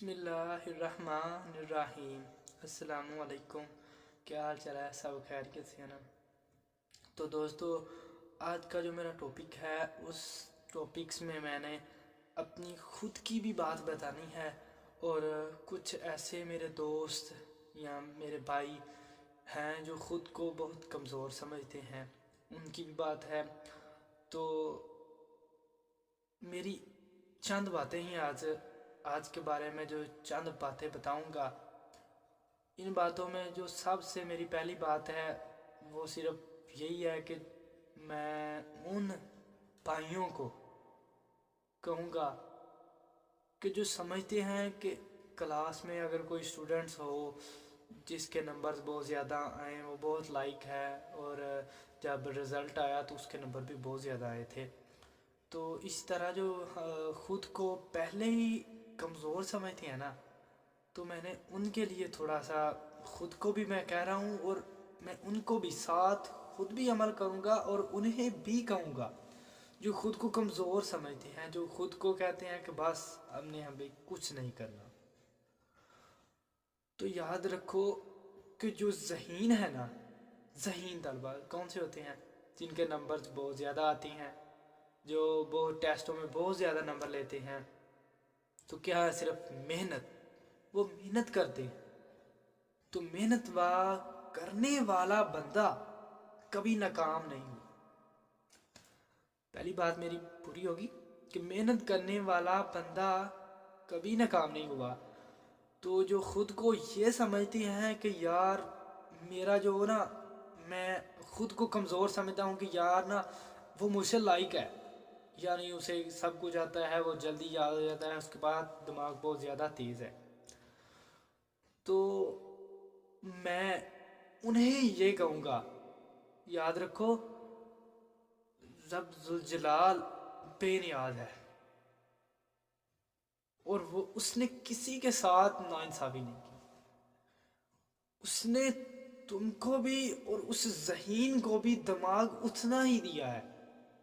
बिस्मिल्लाहिर्रहमानिर्रहीम। अस्सलामुअलैकुम। क्या हाल चाल है? सब खैरियत से है ना? तो दोस्तों, आज का जो मेरा टॉपिक है उस टॉपिक्स में मैंने अपनी ख़ुद की भी बात बतानी है और कुछ ऐसे मेरे दोस्त या मेरे भाई हैं जो ख़ुद को बहुत कमज़ोर समझते हैं, उनकी भी बात है। तो मेरी चंद बातें ही आज के बारे में जो चंद बातें बताऊंगा। इन बातों में जो सबसे मेरी पहली बात है वो सिर्फ यही है कि मैं उन भाइयों को कहूँगा कि जो समझते हैं कि क्लास में अगर कोई स्टूडेंट्स हो जिसके नंबर्स बहुत ज़्यादा आए, वो बहुत लाइक है, और जब रिज़ल्ट आया तो उसके नंबर भी बहुत ज़्यादा आए थे। तो इस तरह जो ख़ुद को पहले ही कमज़ोर समझते हैं ना, तो मैंने उनके लिए थोड़ा सा ख़ुद को भी मैं कह रहा हूँ और मैं उनको भी साथ ख़ुद भी अमल करूँगा और उन्हें भी कहूँगा जो ख़ुद को कमज़ोर समझते हैं, जो ख़ुद को कहते हैं कि बस हमने हमें कुछ नहीं करना। तो याद रखो कि जो ज़हीन है ना, ज़हीन तलबा कौन से होते हैं? जिनके नंबर्स बहुत ज़्यादा आती हैं, जो बहुत टेस्टों में बहुत ज़्यादा नंबर लेते हैं। तो क्या है? सिर्फ मेहनत, वो मेहनत करते हैं। तो मेहनत करने वाला बंदा कभी नाकाम नहीं हो। पहली बात मेरी पूरी होगी कि मेहनत करने वाला बंदा कभी नाकाम नहीं हुआ। तो जो ख़ुद को ये समझते हैं कि यार मेरा जो ना, मैं ख़ुद को कमज़ोर समझता हूँ कि यार ना वो मुझसे लाइक है, यानी उसे सब कुछ आता है, वो जल्दी याद हो जाता है, उसके बाद दिमाग बहुत ज़्यादा तेज़ है। तो मैं उन्हें ये कहूँगा, याद रखो रब ज़ुल जलाल बेनियाज है और वो उसने किसी के साथ नाइंसाफ़ी नहीं की। उसने तुमको भी और उस ज़हीन को भी दिमाग उतना ही दिया है,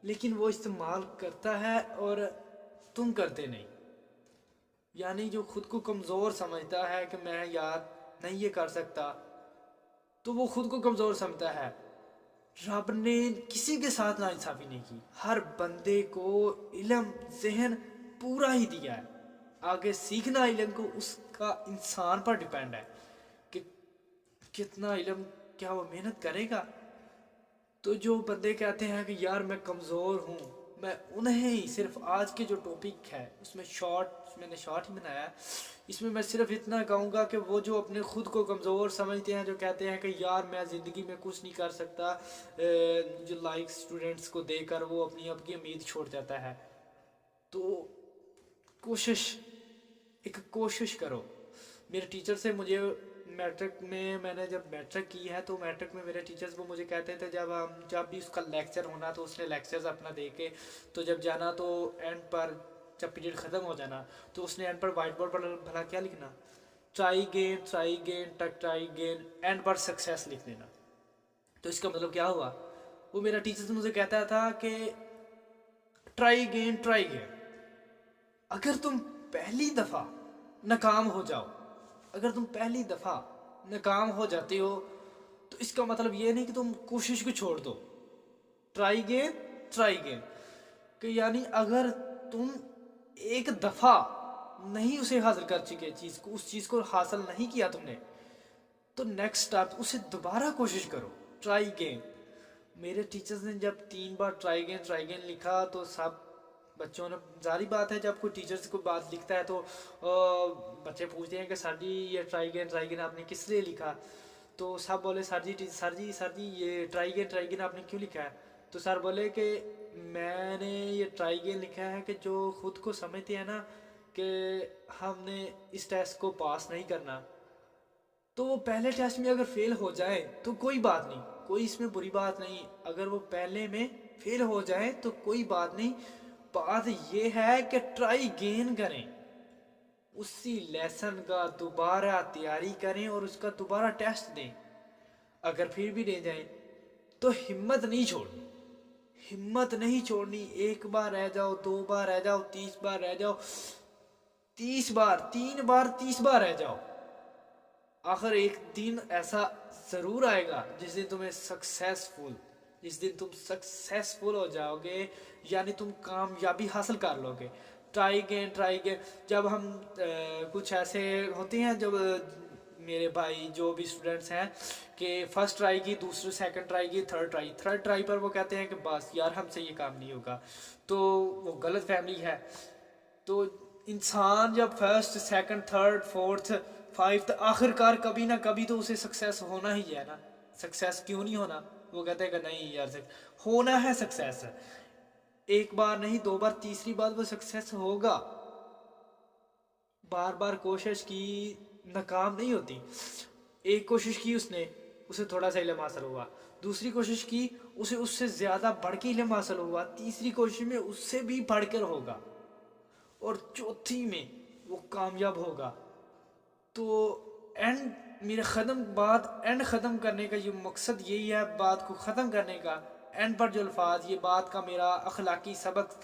लेकिन वो इस्तेमाल करता है और तुम करते नहीं। यानी जो ख़ुद को कमज़ोर समझता है कि मैं यार नहीं ये कर सकता, तो वो ख़ुद को कमज़ोर समझता है। रब ने किसी के साथ नाइंसाफ़ी नहीं की, हर बंदे को इल्म ज़हन पूरा ही दिया है। आगे सीखना इल्म को उसका इंसान पर डिपेंड है कि कितना इल्म, क्या वो मेहनत करेगा। तो जो बंदे कहते हैं कि यार मैं कमज़ोर हूँ, मैं उन्हें ही सिर्फ आज के जो टॉपिक है उसमें मैंने शॉर्ट ही बनाया है, इसमें मैं सिर्फ इतना कहूँगा कि वो जो अपने ख़ुद को कमज़ोर समझते हैं, जो कहते हैं कि यार मैं ज़िंदगी में कुछ नहीं कर सकता, जो लाइक स्टूडेंट्स को देकर वो अपनी आपकी उम्मीद छोड़ जाता है। तो कोशिश करो। मेरे टीचर से मुझे मैट्रिक में, मैंने जब मैट्रिक की है तो मैट्रिक में मेरे टीचर्स वो मुझे कहते थे, जब भी उसका लेक्चर होना तो उसने लेक्चर्स अपना दे के, तो जब जाना तो एंड पर जब पीरियड ख़त्म हो जाना तो उसने एंड पर वाइट बोर्ड पर भला क्या लिखना, try gain try gain and पर सक्सेस लिख देना। तो इसका मतलब क्या हुआ? वो मेरा टीचर मुझे कहता था कि ट्राई गेन, अगर तुम पहली दफ़ा नाकाम हो जाओ, अगर तुम पहली दफ़ा नाकाम हो जाते हो तो इसका मतलब ये नहीं कि तुम कोशिश को छोड़ दो। ट्राई गेन कि यानी अगर तुम एक दफ़ा नहीं उसे हासिल कर चुके चीज़ को, उस चीज़ को हासिल नहीं किया तुमने, तो नेक्स्ट स्टेप उसे दोबारा कोशिश करो। Try gain. मेरे टीचर्स ने जब 3 बार ट्राई गेन लिखा तो सब बच्चों ने, जारी बात है जब कोई टीचर्स को बात लिखता है तो बच्चे पूछते हैं कि सर जी ये ट्राई गेन आपने किस लिए लिखा? तो सब बोले सर जी ये ट्राई गेन आपने क्यों लिखा है? तो सर बोले कि मैंने ये ट्राई गेन लिखा है कि जो ख़ुद को समझते हैं ना कि हमने इस टेस्ट को पास नहीं करना, तो वो पहले टेस्ट में अगर फेल हो जाए तो कोई बात नहीं, कोई इसमें बुरी बात नहीं। अगर वो पहले में फेल हो जाए तो कोई बात नहीं, बात ये है कि ट्राई गेन करें, उसी लेसन का दोबारा तैयारी करें और उसका दोबारा टेस्ट दें। अगर फिर भी दे जाए तो हिम्मत नहीं छोड़नी। एक बार रह जाओ, 2 बार रह जाओ, 30 बार रह जाओ, 30 बार रह जाओ, आखिर एक दिन ऐसा ज़रूर आएगा जिस दिन तुम सक्सेसफुल हो जाओगे, यानी तुम कामयाबी हासिल कर लोगे। Try again. जब हम कुछ ऐसे होते हैं, जब मेरे भाई जो भी स्टूडेंट्स हैं कि फर्स्ट ट्राई की, दूसरी सेकंड ट्राई की, थर्ड ट्राई पर वो कहते हैं कि बस यार हमसे ये काम नहीं होगा, तो वो गलत फैमिली है। तो इंसान जब first second third fourth fifth, आखिरकार कभी ना कभी तो उसे सक्सेस होना ही है ना। सक्सेस क्यों नहीं होना? वो कहते हैं कि नहीं यार होना है सक्सेस, एक बार नहीं, 2 बार, तीसरी बार वो सक्सेस होगा। बार बार कोशिश की, नाकाम नहीं होती। एक कोशिश की उसने, उसे थोड़ा सा इल्म हासिल हुआ, दूसरी कोशिश की, उसे उससे ज़्यादा बढ़ के इल्म हासिल हुआ, तीसरी कोशिश में उससे भी बढ़कर होगा, और चौथी में वो कामयाब होगा। तो एंड मेरा एंड ख़त्म करने का ये मकसद यही है, बात को ख़त्म करने का। एंड पर जो अल्फाज, ये बात का मेरा अखलाकी सबक,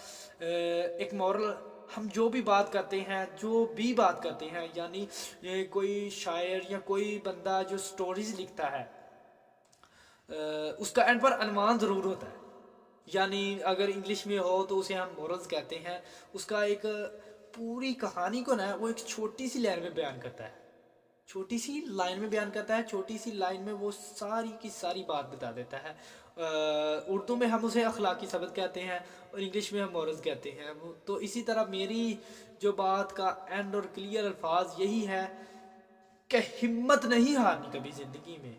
एक मॉरल, हम जो भी बात करते हैं, यानी कोई शायर या कोई बंदा जो स्टोरीज लिखता है, उसका एंड पर अनुमान ज़रूर होता है। यानी अगर इंग्लिश में हो तो उसे हम मॉरल्स कहते हैं। उसका एक पूरी कहानी को ना वो एक छोटी सी लाइन में बयान करता है, छोटी सी लाइन में वो सारी की सारी बात बता देता है। उर्दू में हम उसे अखलाकी सबक कहते हैं और इंग्लिश में हम मॉरल्स कहते हैं। तो इसी तरह मेरी जो बात का एंड और क्लियर अल्फाज यही है कि हिम्मत नहीं हारनी कभी ज़िंदगी में।